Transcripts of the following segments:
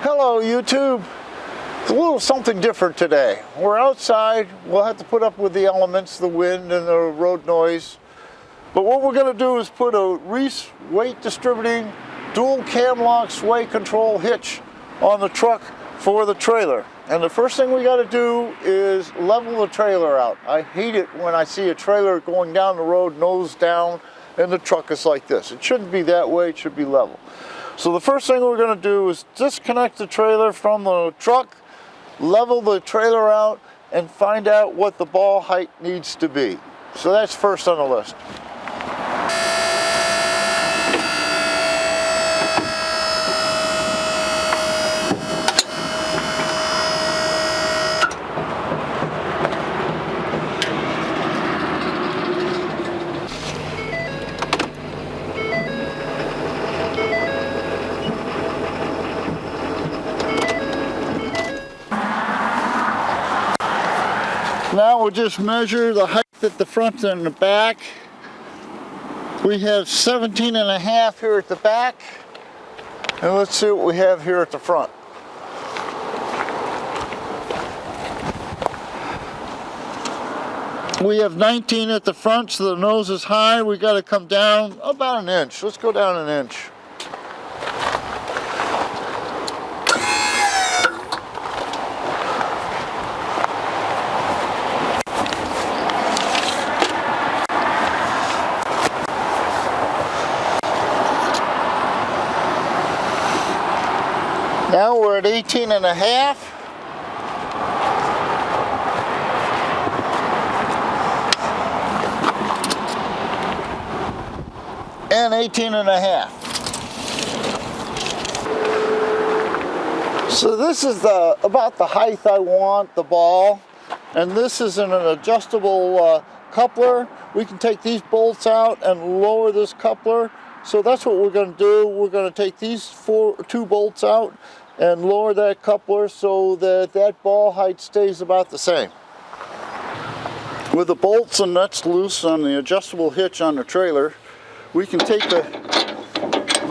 Hello YouTube. It's a little something different today. We're outside. We'll have to put up with the elements, the wind and the road noise. But what we're going to do is put a Reese weight distributing dual cam lock sway control hitch on the truck for the trailer. And the first thing we got to do is level the trailer out. I hate it when I see a trailer going down the road nose down and the truck is like this. It shouldn't be that way. It should be level. So the first thing we're going to do is disconnect the trailer from the truck, level the trailer out, and find out what the ball height needs to be. So that's first on the list. Now we'll just measure the height at the front and the back. We have 17.5 here at the back. And let's see what we have here at the front. We have 19 at the front, so the nose is high. We got to come down about an inch. Let's go down an inch. Now we're at 18.5. And 18.5. So this is about the height I want the ball. And this is an adjustable coupler. We can take these bolts out and lower this coupler. So that's what we're going to do. We're going to take these two bolts out and lower that coupler so that that ball height stays about the same. With the bolts and nuts loose on the adjustable hitch on the trailer, we can take the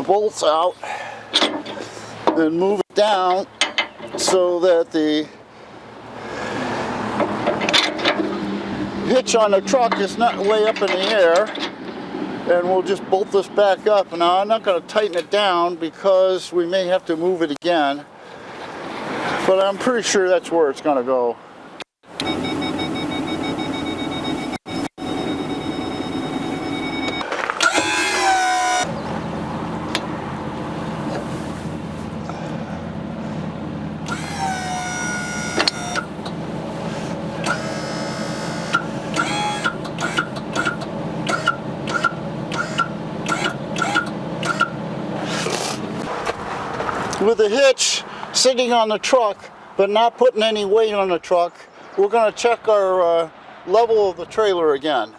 bolts out and move it down so that the hitch on the truck is not way up in the air. And we'll just bolt this back up. Now I'm not going to tighten it down because we may have to move it again, but I'm pretty sure that's where it's going to go. With the hitch sitting on the truck, but not putting any weight on the truck, we're going to check our level of the trailer again.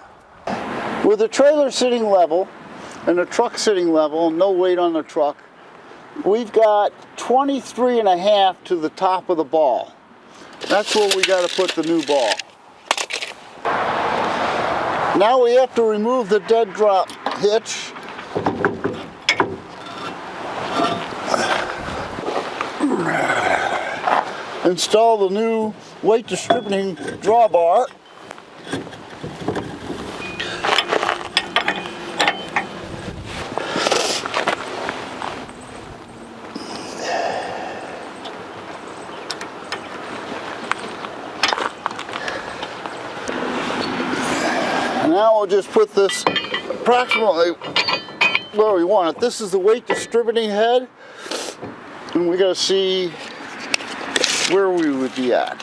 With the trailer sitting level and the truck sitting level, no weight on the truck, we've got 23.5 to the top of the ball. That's where we got to put the new ball. Now we have to remove the dead drop hitch. Install the new weight distributing drawbar. Now we'll just put this approximately where we want it. This is the weight distributing head, and we got to see where we would be at.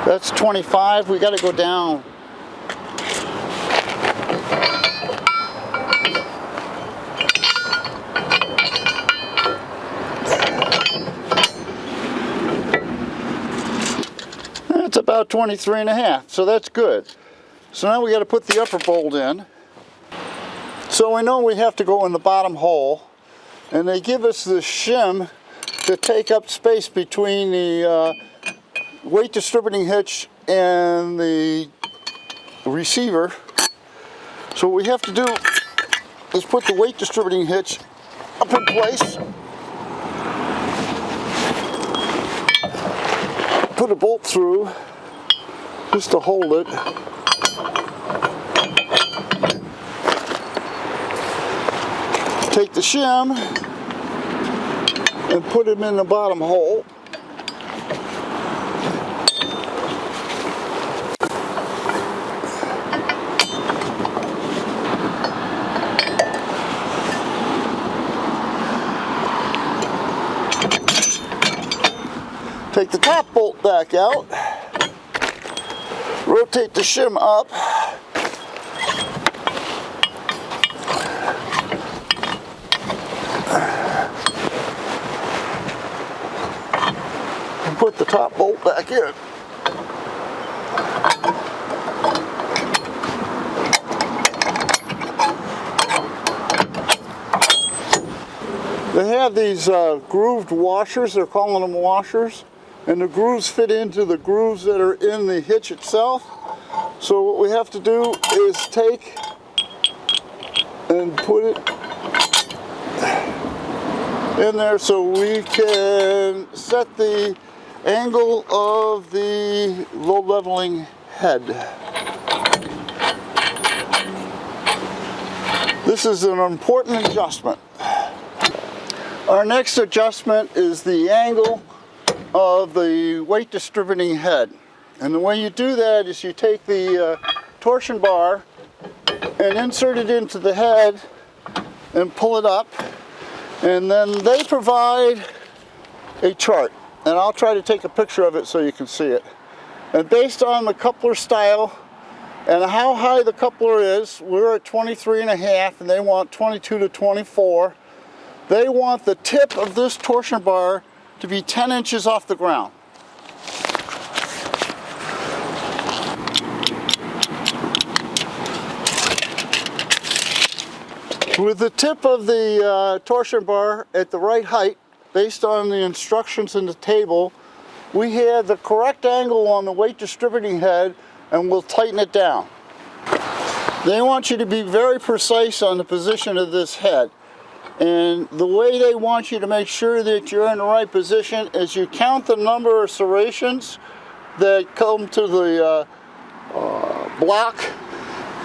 That's 25. We got to go down. That's about 23.5, so that's good. So now we got to put the upper bolt in. So we know we have to go in the bottom hole. And they give us the shim to take up space between the weight distributing hitch and the receiver. So what we have to do is put the weight distributing hitch up in place. Put a bolt through just to hold it. Take the shim and put him in the bottom hole. Take the top bolt back out. Rotate the shim up. And put the top bolt back in. They have these grooved washers, they're calling them washers, and the grooves fit into the grooves that are in the hitch itself. So what we have to do is take and put it in there so we can set the angle of the low leveling head. This is an important adjustment. Our next adjustment is the angle of the weight distributing head. And the way you do that is you take the torsion bar and insert it into the head and pull it up, and then they provide a chart, and I'll try to take a picture of it so you can see it. And based on the coupler style and how high the coupler is, we're at 23.5 and they want 22 to 24. They want the tip of this torsion bar to be 10 inches off the ground. With the tip of the torsion bar at the right height, based on the instructions in the table, we have the correct angle on the weight distributing head, and we'll tighten it down. They want you to be very precise on the position of this head. And the way they want you to make sure that you're in the right position is you count the number of serrations that come to the block,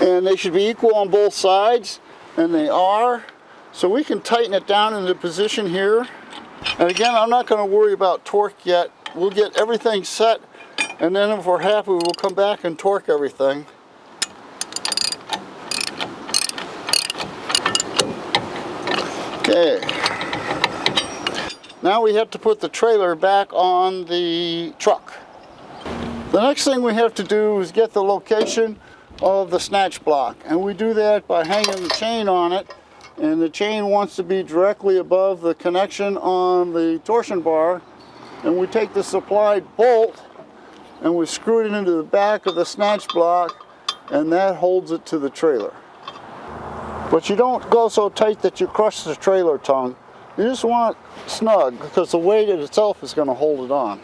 and they should be equal on both sides, and they are. So we can tighten it down into position here. And again, I'm not going to worry about torque yet. We'll get everything set, and then if we're happy, we'll come back and torque everything. Okay. Now we have to put the trailer back on the truck. The next thing we have to do is get the location of the snatch block, and we do that by hanging the chain on it, and the chain wants to be directly above the connection on the torsion bar, and we take the supplied bolt and we screw it into the back of the snatch block, and that holds it to the trailer. But you don't go so tight that you crush the trailer tongue. You just want it snug because the weight itself is going to hold it on.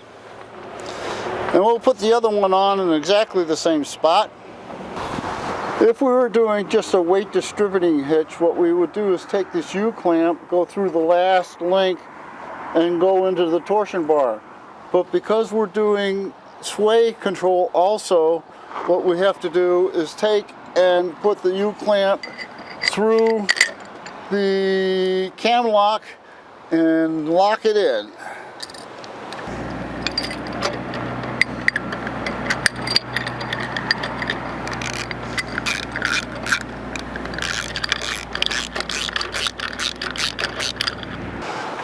And we'll put the other one on in exactly the same spot. If we were doing just a weight distributing hitch, what we would do is take this U-clamp, go through the last link, and go into the torsion bar. But because we're doing sway control also, what we have to do is take and put the U-clamp through the cam lock and lock it in.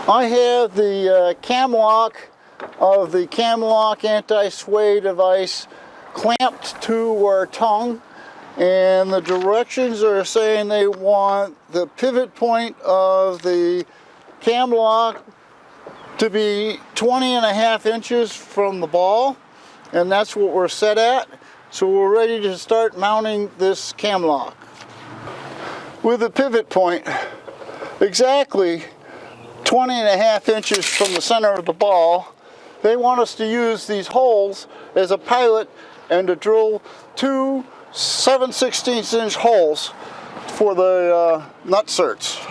I have the cam lock of the cam lock anti-sway device clamped to our tongue, and the directions are saying they want the pivot point of the cam lock to be 20.5 inches from the ball, and that's what we're set at. So we're ready to start mounting this cam lock. With the pivot point exactly 20.5 inches from the center of the ball, they want us to use these holes as a pilot and to drill two 7/16 inch holes for the nut certs.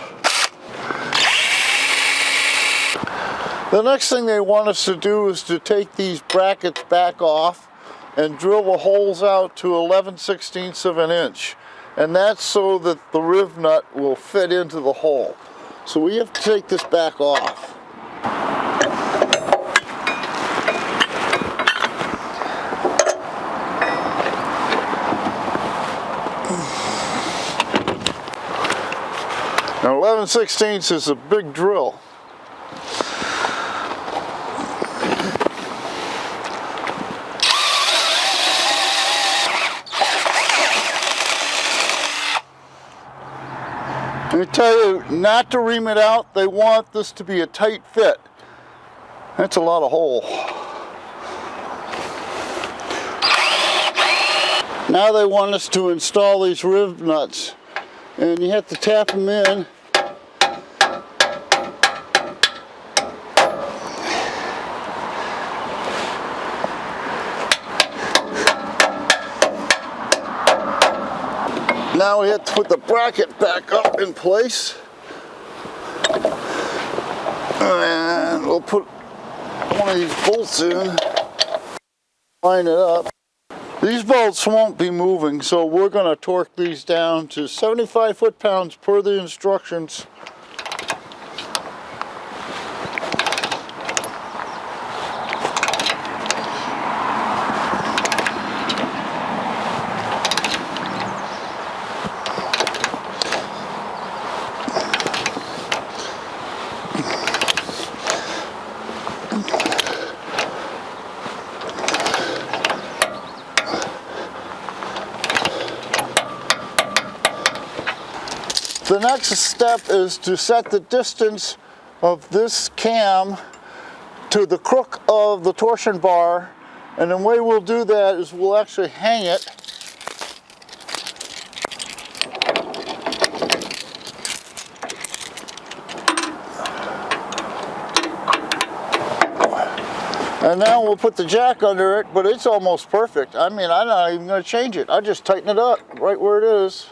The next thing they want us to do is to take these brackets back off and drill the holes out to 11/16 of an inch. And that's so that the riv nut will fit into the hole. So we have to take this back off. Now 11/16 is a big drill. Let me tell you, not to ream it out, they want this to be a tight fit. That's a lot of hole. Now they want us to install these riv nuts, and you have to tap them in. Now we have to put the bracket back up in place. And we'll put one of these bolts in, line it up. These bolts won't be moving, so we're going to torque these down to 75 foot-pounds per the instructions. The next step is to set the distance of this cam to the crook of the torsion bar, and the way we'll do that is we'll actually hang it and now we'll put the jack under it, but it's almost perfect. I mean, I'm not even going to change it. I just tighten it up right where it is.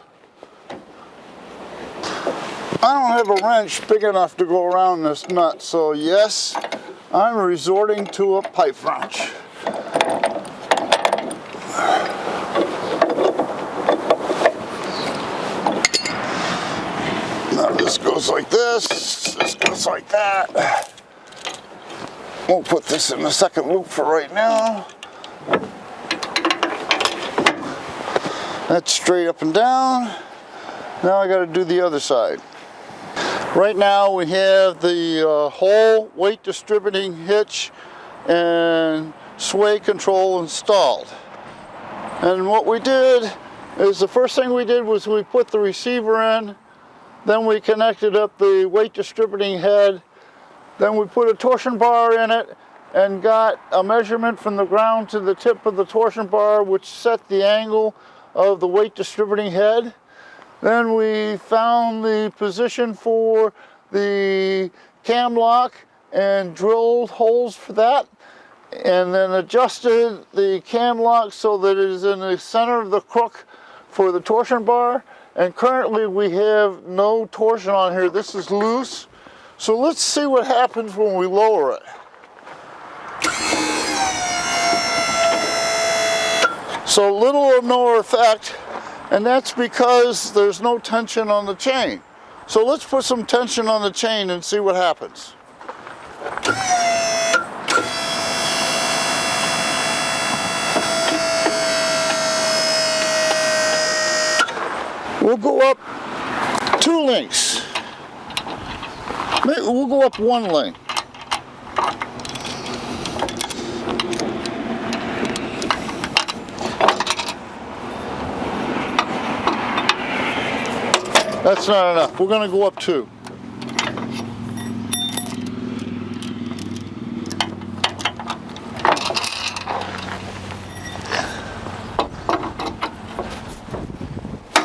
I don't have a wrench big enough to go around this nut, so yes, I'm resorting to a pipe wrench. Now this goes like this goes like that. We'll put this in the second loop for right now. That's straight up and down. Now I got to do the other side. Right now we have the whole weight distributing hitch and sway control installed. And what we did is the first thing we did was we put the receiver in, then we connected up the weight distributing head, then we put a torsion bar in it and got a measurement from the ground to the tip of the torsion bar, which set the angle of the weight distributing head. Then we found the position for the cam lock and drilled holes for that, and then adjusted the cam lock so that it is in the center of the crook for the torsion bar. And currently we have no torsion on here. This is loose. So let's see what happens when we lower it. So little or no effect. And that's because there's no tension on the chain. So let's put some tension on the chain and see what happens. We'll go up 2 links. Maybe we'll go up 1 link. That's not enough. We're going to go up 2.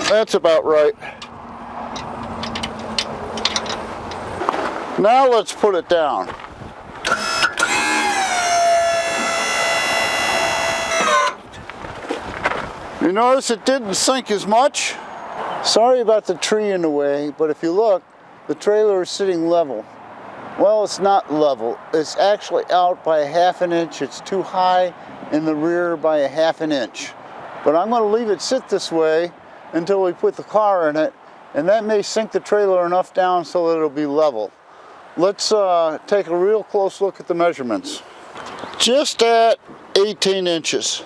That's about right. Now let's put it down. You notice it didn't sink as much? Sorry about the tree in the way, but if you look, the trailer is sitting level. Well, it's not level. It's actually out by 1/2 inch. It's too high in the rear by 1/2 inch. But I'm going to leave it sit this way until we put the car in it, and that may sink the trailer enough down so that it'll be level. Let's take a real close look at the measurements. Just at 18 inches.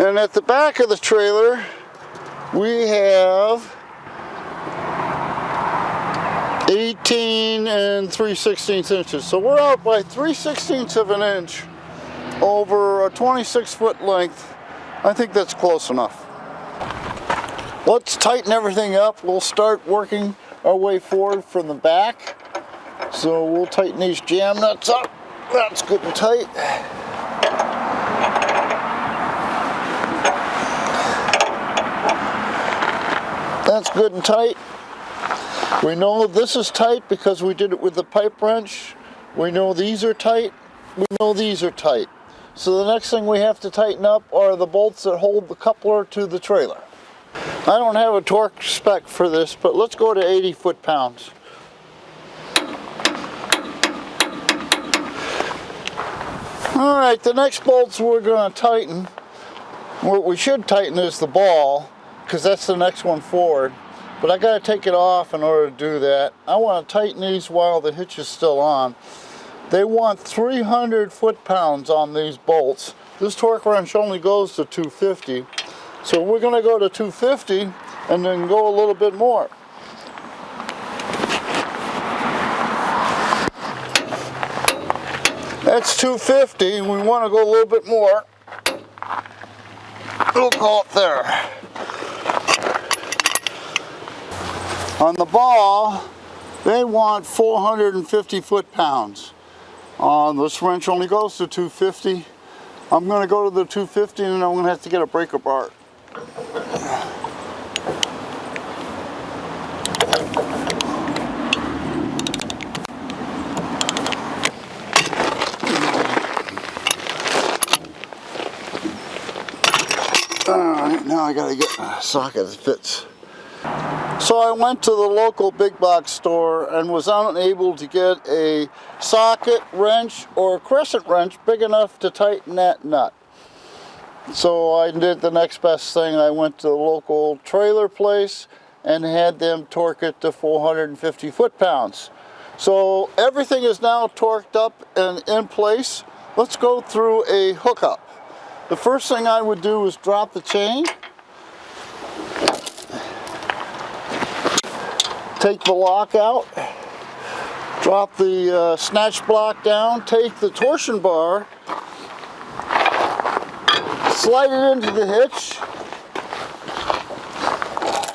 And at the back of the trailer, we have 18 and 3/16 inches. So we're out by 3/16 of an inch over a 26-foot length. I think that's close enough. Let's tighten everything up. We'll start working our way forward from the back. So we'll tighten these jam nuts up. That's good and tight. That's good and tight. We know this is tight because we did it with the pipe wrench. We know these are tight. We know these are tight. So the next thing we have to tighten up are the bolts that hold the coupler to the trailer. I don't have a torque spec for this, but let's go to 80 foot-pounds. All right, the next bolts we're going to tighten, what we should tighten is the ball, because that's the next one forward. But I got to take it off in order to do that. I want to tighten these while the hitch is still on. They want 300 foot-pounds on these bolts. This torque wrench only goes to 250. So we're going to go to 250 and then go a little bit more. That's 250. We want to go a little bit more. We'll call it there. On the ball, they want 450 foot-pounds. This wrench only goes to 250. I'm going to go to the 250 and I'm going to have to get a breaker bar. Alright, now I gotta get a socket that fits. So I went to the local big box store and was unable to get a socket wrench or a crescent wrench big enough to tighten that nut. So I did the next best thing. I went to the local trailer place and had them torque it to 450 foot-pounds. So everything is now torqued up and in place. Let's go through a hookup. The first thing I would do is drop the chain. Take the lock out. Drop the snatch block down. Take the torsion bar. Slide it into the hitch.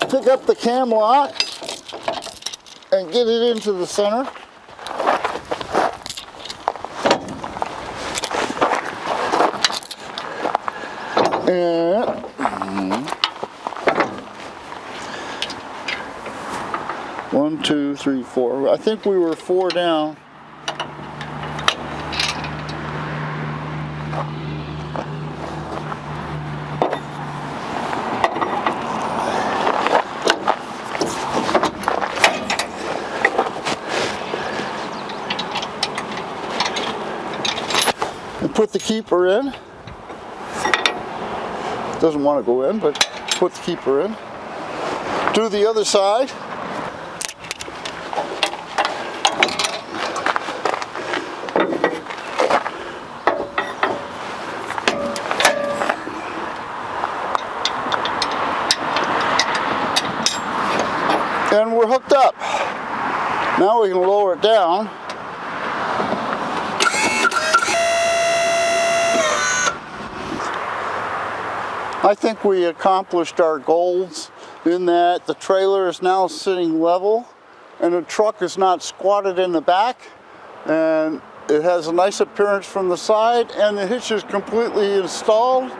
Pick up the cam lock and get it into the center. And 1, 2, 3, 4. I think we were 4 down. And put the keeper in. Doesn't want to go in, but put the keeper in. Do the other side. And we're hooked up. Now we can lower it down. I think we accomplished our goals in that the trailer is now sitting level and the truck is not squatted in the back, and it has a nice appearance from the side, and the hitch is completely installed.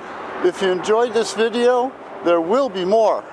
If you enjoyed this video, there will be more.